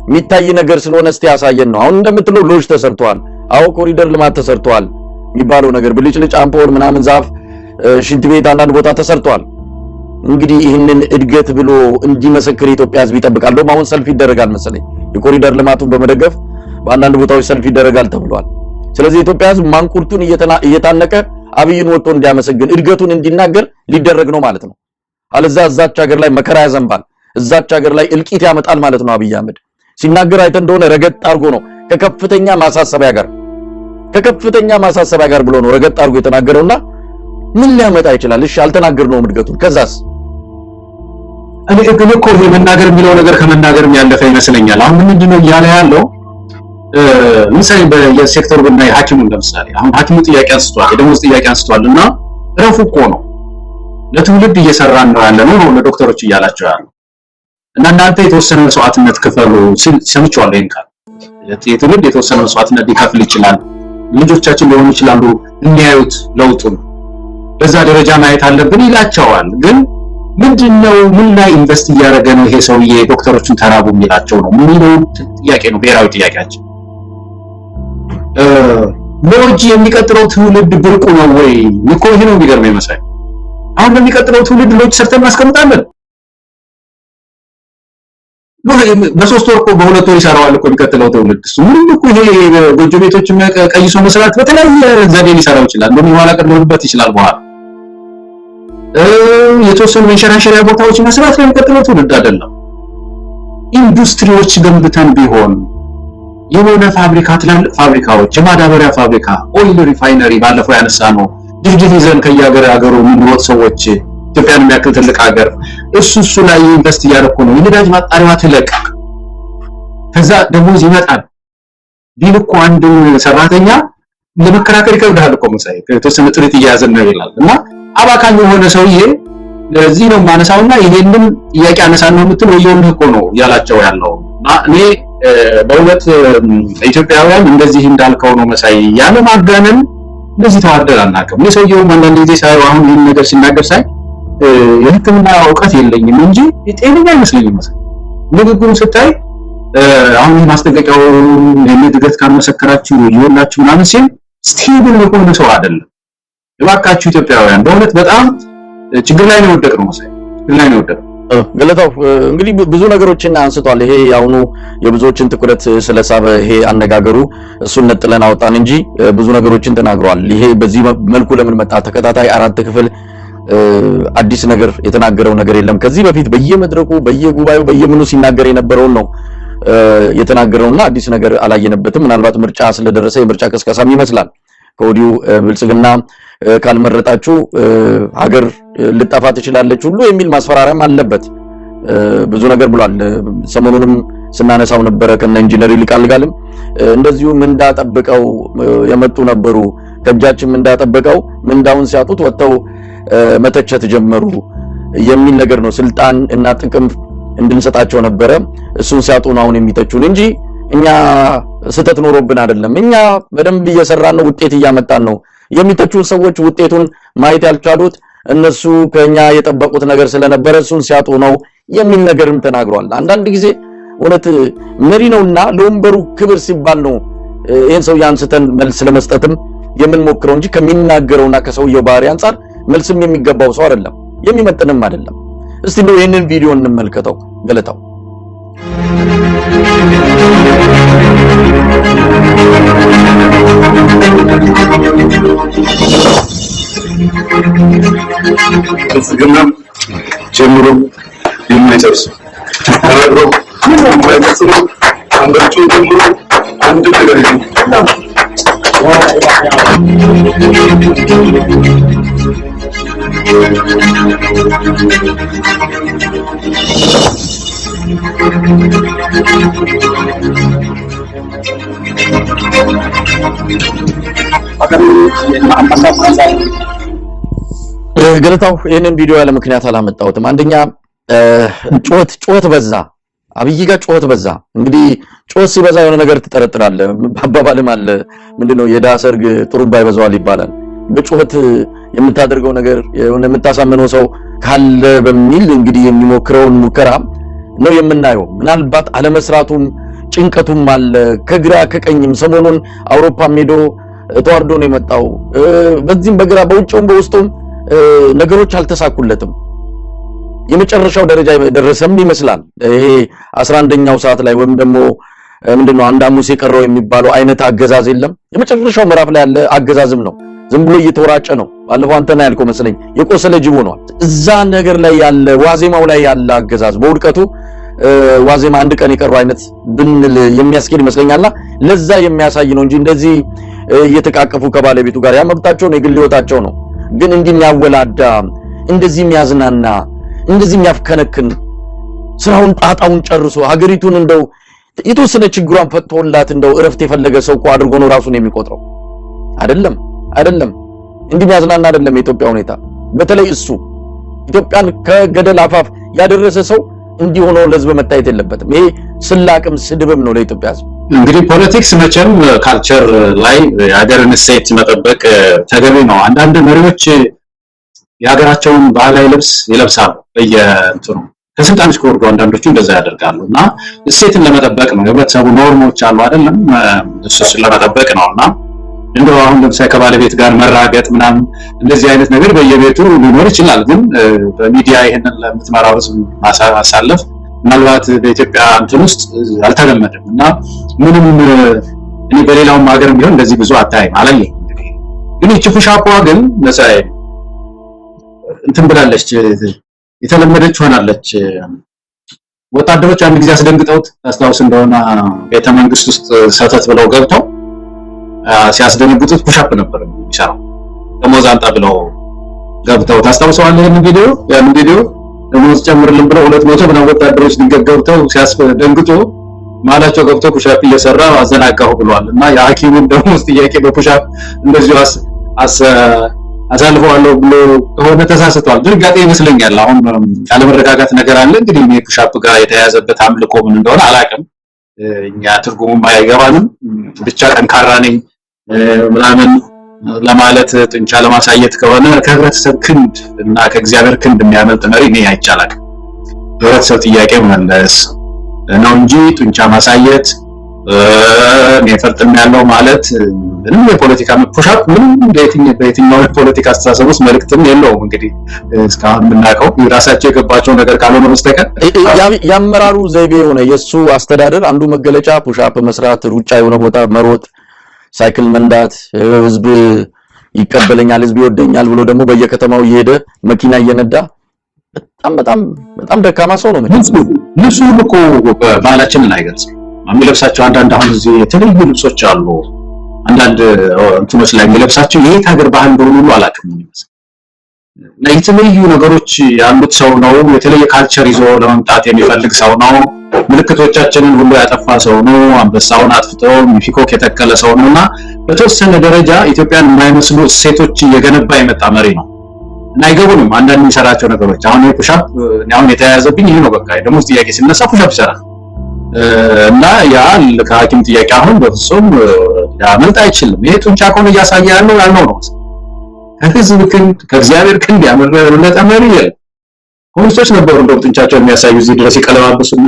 የሚታይ ነገር ስለሆነ እስቲ ያሳየን ነው። አሁን እንደምትለው ሎጅ ተሰርቷል። አዎ ኮሪደር ልማት ተሰርቷል የሚባለው ነገር ብልጭልጭ አምፖል ምናምን ዛፍ ሽንት ቤት አንዳንድ ቦታ ተሰርቷል። እንግዲህ ይህንን እድገት ብሎ እንዲመሰክር የኢትዮጵያ ሕዝብ ይጠብቃል። ደግሞ አሁን ሰልፍ ይደረጋል መሰለኝ የኮሪደር ልማቱን በመደገፍ በአንዳንድ ቦታዎች ሰልፍ ይደረጋል ተብሏል። ስለዚህ የኢትዮጵያ ሕዝብ ማንቁርቱን እየታነቀ አብይን ወጥቶ እንዲያመሰግን እድገቱን እንዲናገር ሊደረግ ነው ማለት ነው። አለዛ እዛች ሀገር ላይ መከራ ያዘንባል፣ እዛች ሀገር ላይ እልቂት ያመጣል ማለት ነው። አብይ አህመድ ሲናገር አይተ እንደሆነ ረገጥ አድርጎ ነው ከከፍተኛ ማሳሰቢያ ጋር ብሎ ነው ረገጥ አድርጎ የተናገረውና ምን ሊያመጣ ይችላል? እሺ አልተናገርነውም እድገቱን። ከዛስ እኔ እኮ የመናገር የሚለው ነገር ከመናገርም ያለፈ ይመስለኛል። አሁን ምንድነው እያለ ያለው ለምሳሌ በየሴክተሩ ብናይ ሐኪሙን ለምሳሌ አሁን ሐኪሙ ጥያቄ አንስቷል፣ የደሞዝ ጥያቄ አንስቷልና ረፉ እኮ ነው ለትውልድ እየሰራን ነው ያለ ነው ለዶክተሮች እያላቸው ያለው እና እናንተ የተወሰነ መስዋዕትነት ክፈሉ ሰምቻለሁ። ይሄን ቃል የትውልድ የተወሰነ መስዋዕትነት ሊከፍል ይችላል፣ ልጆቻችን ሊሆኑ ይችላሉ እንዲያዩት ለውጡን በዛ ደረጃ ማየት አለብን ይላቸዋል። ግን ምንድነው ምን ላይ ኢንቨስት እያደረገ ነው ይሄ ሰውዬ ዶክተሮችን ተራቡ የሚላቸው ነው የሚለው ጥያቄ ነው ብሔራዊ ጥያቄያችን። ሎጅ የሚቀጥለው ትውልድ ብርቁ ነው ወይ እኮ ይሄ ነው የሚገርመኝ መሳይ። አሁን ለሚቀጥለው ትውልድ ሎጅ ሰርተን እናስቀምጣለን። በሶስት ወር እኮ በሁለት ወር ይሰራዋል እኮ የሚቀጥለው ትውልድ። እሱ ምንም እኮ ይሄ ጎጆ ቤቶችን ቀይሶ መስራት በተለያየ ዘዴ ሊሰራው ይችላል። እንደውም በኋላ ቀርቦበት ይችላል። በኋላ የተወሰኑ መንሸራሸሪያ ቦታዎች መስራት ለሚቀጥለው ትውልድ አይደለም። ኢንዱስትሪዎች ገንብተን ቢሆን የሆነ ፋብሪካ፣ ትላልቅ ፋብሪካዎች፣ የማዳበሪያ ፋብሪካ፣ ኦይል ሪፋይነሪ ባለፈው ያነሳ ነው ድርጅት ይዘን ከየሀገሩ የሚወጡ ሰዎች ኢትዮጵያን የሚያክል ትልቅ ሀገር እሱ ላይ ኢንቨስት እያደረኩ ነው። የነዳጅ ማጣሪያዋ ትለቅ፣ ከዛ ደሞዝ ይመጣል ቢል እኮ አንድ ሰራተኛ ለመከራከር ይከብዳል እኮ መሳይ የተወሰነ ጥሪት እያያዘን ነው ይላል። እና አባካኝ የሆነ ሰውዬ ለዚህ ነው ማነሳውና ይሄንን ጥያቄ አነሳን ነው የምትል ወየውን እኮ ነው ያላቸው ያለው። እኔ በእውነት ኢትዮጵያውያን እንደዚህ እንዳልከው ነው መሳይ ያለ ማጋነን እንደዚህ ተዋደል አናውቅም። ሰውየው አንዳንድ ጊዜ ሳይው አሁን ይሄን ነገር ሲናገር ሳይ የሕክምና እውቀት የለኝም እንጂ ጤነኛ አይመስለኝም መሳይ። ንግግሩን ስታይ አሁን ማስጠንቀቂያው የእድገት ካልመሰከራችሁ ይወላችሁ ምናምን ሲል ስቴብል የሆነ ሰው አይደለም። እባካችሁ ኢትዮጵያውያን በእውነት በጣም ችግር ላይ ነው የወደቅነው መሳይ፣ ችግር ላይ ነው የወደቅነው። ገለታው እንግዲህ ብዙ ነገሮችን አንስቷል። ይሄ ያውኑ የብዙዎችን ትኩረት ስለሳበ ይሄ አነጋገሩ እሱን ነጥለን አውጣን እንጂ ብዙ ነገሮችን ተናግሯል። ይሄ በዚህ መልኩ ለምን መጣ? ተከታታይ 4 ክፍል አዲስ ነገር የተናገረው ነገር የለም። ከዚህ በፊት በየመድረኩ በየጉባኤው በየምኑ ሲናገር የነበረውን ነው የተናገረውና አዲስ ነገር አላየነበትም። ምናልባት ምርጫ ስለደረሰ የምርጫ ቅስቀሳም ይመስላል ከወዲሁ ብልጽግና ካልመረጣችሁ ሀገር ልጠፋ ትችላለች ሁሉ የሚል ማስፈራሪያም አለበት። ብዙ ነገር ብሏል። ሰሞኑንም ስናነሳው ነበረ ከነ ኢንጂነር ይልቃል ጋልም እንደዚሁ እንዳጠብቀው የመጡ ነበሩ። ከእጃችን እንዳጠብቀው ምንዳውን ሲያጡት ወጥተው መተቸት ጀመሩ የሚል ነገር ነው። ስልጣን እና ጥቅም እንድንሰጣቸው ነበረ እሱን ሲያጡ ነው አሁን የሚተቹን እንጂ እኛ ስተት ኖሮብን አይደለም። እኛ በደንብ እየሰራን ነው፣ ውጤት እያመጣን ነው። የሚተቹን ሰዎች ውጤቱን ማየት ያልቻሉት እነሱ ከኛ የጠበቁት ነገር ስለነበረ እሱን ሲያጡ ነው የሚል ነገርም ተናግሯል። አንዳንድ ጊዜ እውነት መሪ ነውና ለወንበሩ ክብር ሲባል ነው ይሄን ሰው ያንስተን መልስ ለመስጠትም የምንሞክረው እንጂ ከሚናገረውና ከሰውየው ባህሪ አንፃር መልስም የሚገባው ሰው አይደለም፣ የሚመጥንም አይደለም። እስቲ ነው ይሄንን ቪዲዮ እንመልከተው። ገለታው ግናም ጀምሮ የማይጨርሱ ተናግሮ የማይጨርሱ አንዳቹ ጀምሮ አንድ ነገር ገለታው ይሄንን ቪዲዮ ያለ ምክንያት አላመጣሁትም። አንደኛ ጩኸት በዛ፣ አብይ ጋር ጩኸት በዛ። እንግዲህ ጩኸት ሲበዛ የሆነ ነገር ትጠረጥራለህ። አባባልም አለ ምንድነው የዳ ሰርግ ጥሩምባ ይበዛዋል ይባላል። በጩኸት የምታደርገው ነገር የሆነ የምታሳምነው ሰው ካለ በሚል እንግዲህ የሚሞክረውን ሙከራ ነው የምናየው። ምናልባት አለመስራቱም ጭንቀቱም አለ ከግራ ከቀኝም። ሰሞኑን አውሮፓም ሄዶ ተዋርዶ ነው የመጣው። በዚህም በግራ በውጭውም በውስጡም ነገሮች አልተሳኩለትም። የመጨረሻው ደረጃ ደረሰም ይመስላል። ይሄ 11ኛው ሰዓት ላይ ወይም ደግሞ ምንድነው አንድ ሐሙስ የቀረው የሚባለው አይነት አገዛዝ የለም። የመጨረሻው ምዕራፍ ላይ ያለ አገዛዝም ነው። ዝም ብሎ እየተወራጨ ነው። ባለፈው አንተና ያልከው መስለኝ የቆሰለ ጅብ ሆኗል። እዛ ነገር ላይ ያለ ዋዜማው ላይ ያለ አገዛዝ በውድቀቱ ዋዜማ አንድ ቀን የቀረው አይነት ብንል የሚያስኬድ ይመስለኛልና ለዛ የሚያሳይ ነው እንጂ እንደዚህ እየተቃቀፉ ከባለቤቱ ጋር ያመብታቸው ነው፣ የግል ህይወታቸው ነው። ግን እንዲህ የሚያወላዳ እንደዚህ የሚያዝናና እንደዚህ የሚያፍከነክን ስራውን ጣጣውን ጨርሶ ሀገሪቱን እንደው የተወሰነ ችግሯን ፈቶላት እንደው እረፍት የፈለገ ሰው እኮ አድርጎ ነው ራሱን የሚቆጥረው። አይደለም እንዲህ የሚያዝናና አይደለም የኢትዮጵያ ሁኔታ። በተለይ እሱ ኢትዮጵያን ከገደል አፋፍ ያደረሰ ሰው እንዲህ ሆኖ ለህዝብ መታየት የለበትም። ይሄ ስላቅም ስድብም ነው ለኢትዮጵያ ህዝብ። እንግዲህ ፖለቲክስ መቼም ካልቸር ላይ የሀገርን እሴት መጠበቅ ተገቢ ነው። አንዳንድ መሪዎች የሀገራቸውን ባህላዊ ልብስ ይለብሳሉ በየእንትኑ ከስልጣን እስከወርዱ አንዳንዶቹ እንደዛ ያደርጋሉ እና እሴትን ለመጠበቅ ነው። የህብረተሰቡ ኖርሞች አሉ አይደለም፣ እሱን ለመጠበቅ ነውና እንደው አሁን ለምሳሌ ከባለቤት ጋር መራገጥ ምናምን እንደዚህ አይነት ነገር በየቤቱ ሊኖር ይችላል። ግን በሚዲያ ይሄንን ለምትመራው ህዝብ ማሳለፍ ምናልባት በኢትዮጵያ እንትን ውስጥ አልተለመደም እና ምንም እኔ በሌላውም ሀገር ቢሆን እንደዚህ ብዙ አታይም አለኝ። ግን እቺ ፑሻፖ ግን መሳይ እንትን ብላለች፣ የተለመደች ሆናለች። ወታደሮች አንድ ጊዜ አስደንግጠውት ታስታውስ እንደሆነ ቤተ መንግስት ውስጥ ሰተት ብለው ገብተው ሲያስደነግጡት ፑሻፕ ነበር የሚሰራው። ደሞዝ አንጣ ብለው ገብተው ታስታውሰዋለህ? ያን ቪዲዮ ደሞዝ ጨምርልን ብለው 200 ምናምን ወታደሮች ድንገት ገብተው ሲያስደንግጡ ማላቸው ገብተው ፑሻፕ እየሰራ አዘናጋሁ ብለዋል። እና የሐኪሙን ደሞዝ ጥያቄ በፑሻፕ እንደዚሁ አሳልፈዋለሁ ብሎ ከሆነ ተሳስተዋል። ድንጋጤ ይመስለኛል። አሁን ያለመረጋጋት ነገር አለ። እንግዲህ ፑሻፕ ጋር የተያያዘበት አምልኮ ምን እንደሆነ አላውቅም። እኛ ትርጉሙም አይገባንም። ብቻ ጠንካራ ነኝ ምናምን ለማለት ጡንቻ ለማሳየት ከሆነ ከህብረተሰብ ክንድ እና ከእግዚአብሔር ክንድ የሚያመልጥ መሪ እኔ አይቻላል። የህብረተሰብ ጥያቄ መመለስ ነው እንጂ ጡንቻ ማሳየት እኔ ፈርጥም ያለው ማለት ምንም የፖለቲካ ፑሻፕ ምንም በየትኛው የፖለቲካ አስተሳሰብ ውስጥ መልእክትም የለውም። እንግዲህ እስካሁን የምናውቀው የራሳቸው የገባቸው ነገር ካልሆነ በስተቀር ያመራሩ ዘይቤ የሆነ የሱ አስተዳደር አንዱ መገለጫ ፑሻፕ መስራት፣ ሩጫ የሆነ ቦታ መሮጥ፣ ሳይክል መንዳት፣ ህዝብ ይቀበለኛል ህዝብ ይወደኛል ብሎ ደግሞ በየከተማው እየሄደ መኪና እየነዳ በጣም ደካማ ሰው ነው። ልብሱ እኮ ባህላችንን አይገልጽም። የሚለብሳቸው አንዳንድ አሁን እዚህ የተለዩ ልብሶች አሉ። አንዳንድ እንትኖች ላይ የሚለብሳቸው የት ሀገር ባህል እንደሆነ ሁሉ አላውቅም። የተለያዩ ነገሮች ያሉት ሰው ነው። የተለየ ካልቸር ይዞ ለመምጣት የሚፈልግ ሰው ነው። ምልክቶቻችንን ሁሉ ያጠፋ ሰው ነው። አንበሳውን አጥፍቶ ሚፊኮክ የተከለ ሰው ነውና በተወሰነ ደረጃ ኢትዮጵያን የማይመስሉ እሴቶች እየገነባ የመጣ መሪ ነው እና አይገቡንም አንዳንድ የሚሰራቸው ነገሮች። አሁን ፑሻፕ አሁን የተያያዘብኝ ይሄ ነው። በቃ ደግሞ ጥያቄ ሲነሳ ፑሻፕ ይሰራል እና ያ ከሐኪም ጥያቄ አሁን በፍጹም ሊያመልጥ አይችልም። ይሄ ጡንቻ ከሆነ እያሳየ ያለው ነው። ከህዝብ ክንድ ከእግዚአብሔር ክንድ ያመረረ መሪ የለም። ኮሚኒስቶች ነበሩ እንደው ጡንቻቸውን የሚያሳዩ እዚህ ድረስ ይቀለባበሱና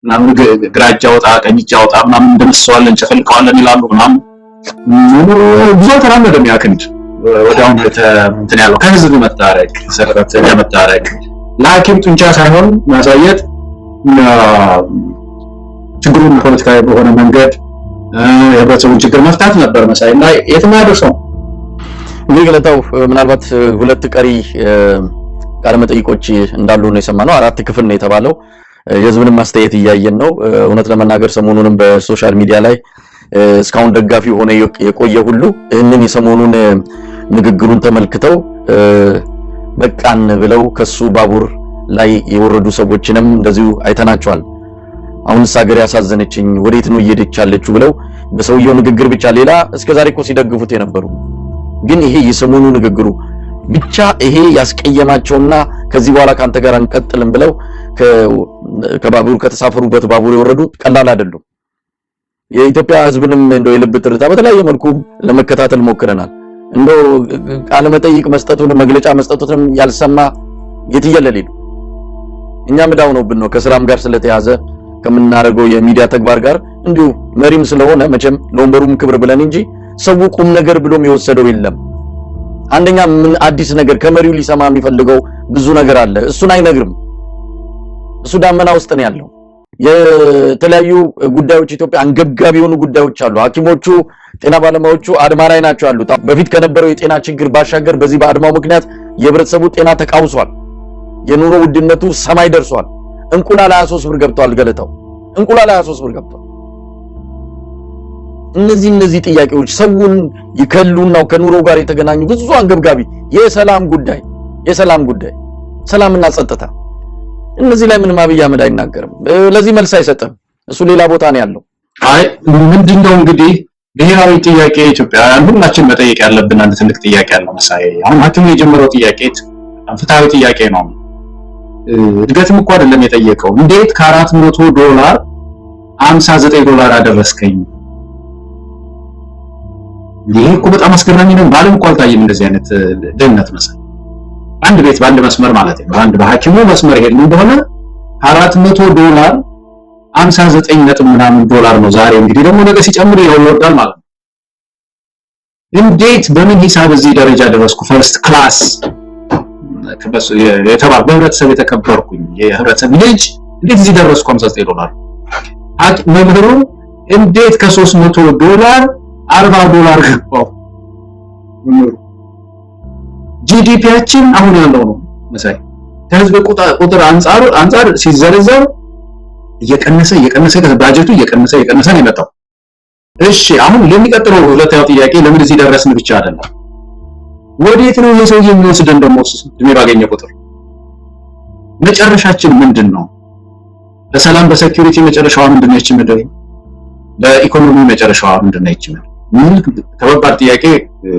ምናምን ግራ እጅ አውጣ ቀኝ እጅ አውጣ ምናምን እንደምስዋለን እንጨፈልቀዋለን ይላሉ ምናምን። ብዙ ተራመደም ያ ክንድ ወዲያው እንትን ያለው ከህዝብ መታረቅ ሰራተኛ መታረቅ ለሐኪም ጡንቻ ሳይሆን ማሳየት ችግሩን ፖለቲካዊ በሆነ መንገድ የህብረተሰቡን ችግር መፍታት ነበር መሳይና የትም ያደርሰው። እንግዲህ ገለታው ምናልባት ሁለት ቀሪ ቃለ መጠይቆች እንዳሉ ነው የሰማነው። 4 ክፍል ነው የተባለው። የህዝብንም ማስተያየት እያየን ነው። እውነት ለመናገር ሰሞኑንም በሶሻል ሚዲያ ላይ እስካሁን ደጋፊ ሆነ የቆየ ሁሉ ይህንን የሰሞኑን ንግግሩን ተመልክተው በቃን ብለው ከሱ ባቡር ላይ የወረዱ ሰዎችንም እንደዚሁ አይተናቸዋል። አሁንስ ሀገር ያሳዘነችኝ ወዴት ነው እየሄደች ያለችው ብለው በሰውየው ንግግር ብቻ ሌላ እስከዛሬ እኮ ሲደግፉት የነበሩ ግን ይሄ የሰሞኑ ንግግሩ ብቻ ይሄ ያስቀየማቸውና ከዚህ በኋላ ካንተ ጋር አንቀጥልም ብለው ከባቡሩ ከተሳፈሩበት ባቡር የወረዱ ቀላል አይደሉም። የኢትዮጵያ ህዝብንም እንደው የልብ ትርታ በተለያየ መልኩ ለመከታተል ሞክረናል። እንደው ቃለ መጠይቅ መስጠቱን መግለጫ መስጠቱንም ያልሰማ የትየለሌ ነው። እኛ ምዳው ነውብን ነው ከስራም ጋር ስለተያዘ ከምናረገው የሚዲያ ተግባር ጋር እንዲሁ መሪም ስለሆነ መቼም ለወንበሩም ክብር ብለን እንጂ ሰው ቁም ነገር ብሎም የወሰደው የለም። አንደኛ ምን አዲስ ነገር ከመሪው ሊሰማ የሚፈልገው ብዙ ነገር አለ። እሱን አይነግርም። እሱ ዳመና ውስጥ ነው ያለው። የተለያዩ ጉዳዮች ኢትዮጵያ አንገብጋቢ የሆኑ ጉዳዮች አሉ። ሐኪሞቹ ጤና ባለሙያዎቹ አድማ ላይ ናቸው ያሉት። በፊት ከነበረው የጤና ችግር ባሻገር በዚህ በአድማው ምክንያት የህብረተሰቡ ጤና ተቃውሷል። የኑሮ ውድነቱ ሰማይ ደርሷል። እንቁላል 23 ብር ገብቷል። ገለታው እንቁላል 23 ብር ገብቷል። እነዚህ ጥያቄዎች ሰውን ይከሉናው ከኑሮ ጋር የተገናኙ ብዙ አንገብጋቢ የሰላም ጉዳይ ሰላምና ጸጥታ፣ እነዚህ ላይ ምንም አብይ አህመድ አይናገርም። ለዚህ መልስ አይሰጥም። እሱ ሌላ ቦታ ነው ያለው። አይ ምንድነው እንግዲህ ብሔራዊ ጥያቄ ኢትዮጵያውያን ሁላችን መጠየቅ ያለብን አንድ ትልቅ ጥያቄ አለ መሳይ። አሁን ሐኪም የጀመረው ጥያቄ ፍትሃዊ ጥያቄ ነው። እድገትም እኮ አይደለም የጠየቀው። እንዴት $400 $59 አደረስከኝ? ይሄ እኮ በጣም አስገራሚ ነው። ባለም እኮ አልታየም እንደዚህ አይነት ድህነት መሰል። አንድ ቤት በአንድ መስመር ማለት ነው። አንድ በሐኪሙ መስመር ሄድን እንደሆነ $400 $59 ምናምን ነው ዛሬ። እንግዲህ ደግሞ ነገ ሲጨምር ይወርዳል ማለት ነው። እንዴት በምን ሂሳብ እዚህ ደረጃ ደረስኩ? ፈርስት ክላስ የተባለ በህብረተሰብ የተከበርኩኝ የህብረተሰብ ልጅ እንዴት እዚህ ደረስኩ? $59 መምህሩ እንዴት ከ$300 $40 ገባው? ጂዲፒያችን አሁን ያለው ነው መሳይ ከህዝብ ቁጥር አንፃር ሲዘረዘር እየቀነሰ ባጀቱ እየቀነሰ ነው የመጣው። እሺ አሁን ለሚቀጥለው ሁለተኛው ጥያቄ ለምን እዚህ ደረስን ብቻ አይደለም፣ ወዴት ነው የሰው የሚወስደን? ደግሞ እድሜ ባገኘ ቁጥር መጨረሻችን ምንድነው? በሰላም በሴኩሪቲ መጨረሻዋ ምንድነው? እቺ ምድር በኢኮኖሚ መጨረሻዋ ምንድነው? እቺ ምድር ምን ከባድ ጥያቄ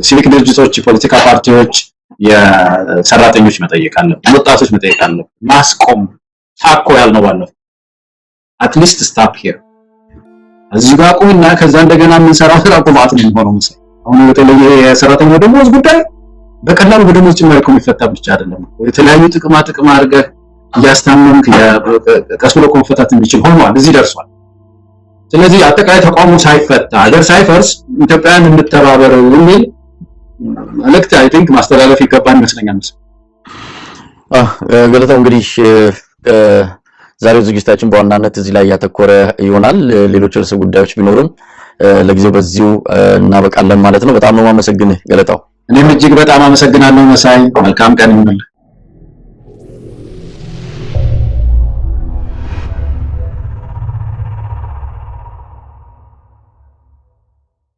ሲቪክ ድርጅቶች፣ ፖለቲካ ፓርቲዎች፣ የሰራተኞች መጠየቅ አለብን፣ ወጣቶች መጠየቅ አለብን። ማስቆም ታኮ ያልነው ባለው አትሊስት ስታፕ ሂር እዚህ ጋር ቆምና ከዛ እንደገና የምንሰራው ስራ ቆማት ነው የሚሆነው መሰለኝ። አሁን በተለይ የሰራተኛው ደሞዝ ጉዳይ በቀላሉ በደሞዝ ጭማሪ እኮ የሚፈታ ብቻ አይደለም። የተለያዩ ጥቅማ አድርገህ እያስታመምክ ቀስ ብሎ መፈታት የሚችል ሆኗል፣ እዚህ ደርሷል። ስለዚህ አጠቃላይ ተቋሙ ሳይፈታ ሀገር ሳይፈርስ ኢትዮጵያን እንድተባበር የሚል መልእክት አይ ቲንክ ማስተላለፍ ይገባል ይመስለኛል። ገለታው እንግዲህ ዛሬው ዝግጅታችን በዋናነት እዚህ ላይ ያተኮረ ይሆናል። ሌሎች ርዕሰ ጉዳዮች ቢኖርም ለጊዜው በዚሁ እናበቃለን ማለት ነው። በጣም ነው የማመሰግንህ ገለታው። እኔም እጅግ በጣም አመሰግናለሁ መሳይ። መልካም ቀን ይሁንልህ።